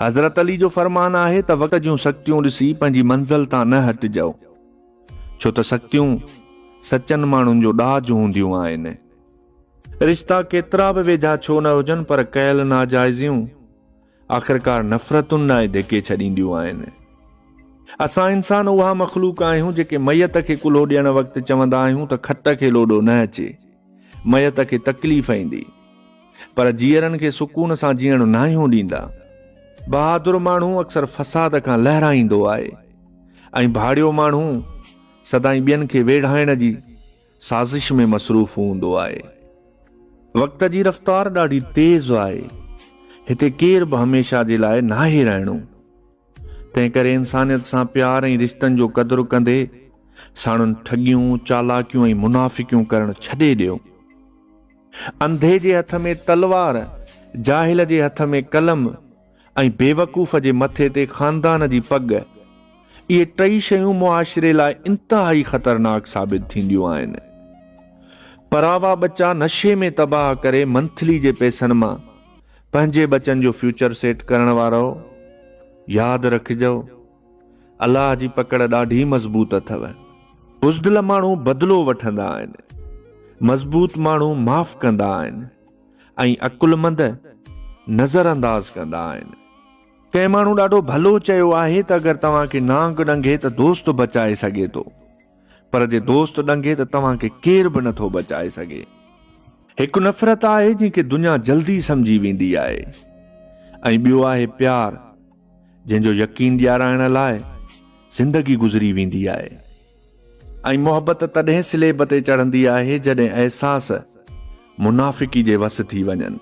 हज़रत अली जो फरमान आहे त वक़्त जूं शक्तियूं ॾिसी पंहिंजी मंज़िल तां न हटिजो, छो त शक्तियूं सचनि माण्हुनि जो ॾाज हूंदियूं आहिनि। रिश्ता केतिरा बि वेझा छो न हुजनि, पर कयल नाजाइज़ियूं आख़िरकार नफ़रतुनि लाइ धिके छॾींदियूं आहिनि। असां इंसान उहा मख़लूक आहियूं जेके मयत खे कुल्हो ॾियण वक़्तु चवंदा आहियूं त खट खे लोॾो न अचे, मयत खे तकलीफ़ ईंदी, पर जीअरनि खे सुकून सां जीअण न आहियूं ॾींदा। बहादुर माण्हू अक्सर फ़साद खां लहराईंदो आहे ऐं भाड़ियो माण्हू सदाईं ॿियनि खे वेढ़ाइण जी साज़िश में मसरूफ़ हूंदो आहे। वक़्त जी रफ़्तार ॾाढी तेज़ आहे, हिते केर बि हमेशह जे लाइ नाहे रहणो। तंहिं करे इंसानियत सां प्यार ऐं रिश्तनि जो क़दुरु कंदे साणुनि ठगियूं, चालाकियूं ऐं मुनाफ़िकियूं करणु छॾे ॾियो। अंधे जे हथ में तलवार, जाहिल जे हथ में कलम ऐं बेवकूफ़ जे मथे ते ख़ानदान जी पग, इहे टई शयूं मुआशिरे लाइ इंतहाई ख़तरनाक साबित थींदियूं आहिनि। परावा बच्चा नशे में तबाह करे मंथली जे पैसनि मां पंहिंजे बचनि जो फ्यूचर सेट करण वारो, यादि रखिजो, अलाह जी पकड़ ॾाढी मज़बूत अथव। बुज़दिल माण्हू बदिलो वठंदा आहिनि, मज़बूत माण्हू माफ़ कंदा आहिनि ऐं अकुलमंद नज़रअंदाज़ कंदा आहिनि। कंहिं माण्हू ॾाढो भलो चयो आहे त अगरि तव्हांखे नांग ॾंगे त दोस्त बचाए सघे थो, पर जे दोस्त ॾंगे त तव्हांखे केर बि नथो बचाए सघे। हिकु नफ़रत आहे जंहिंखे दुनिया जल्दी सम्झी वेंदी आहे, ऐं ॿियो आहे प्यार, जंहिंजो यकीन ॾियाराइण लाइ ज़िंदगी गुज़री वेंदी आहे। ऐं मोहबत तॾहिं सिलेब ते चढ़ंदी आहे जॾहिं अहसास मुनाफ़िकी जे वस थी वञनि।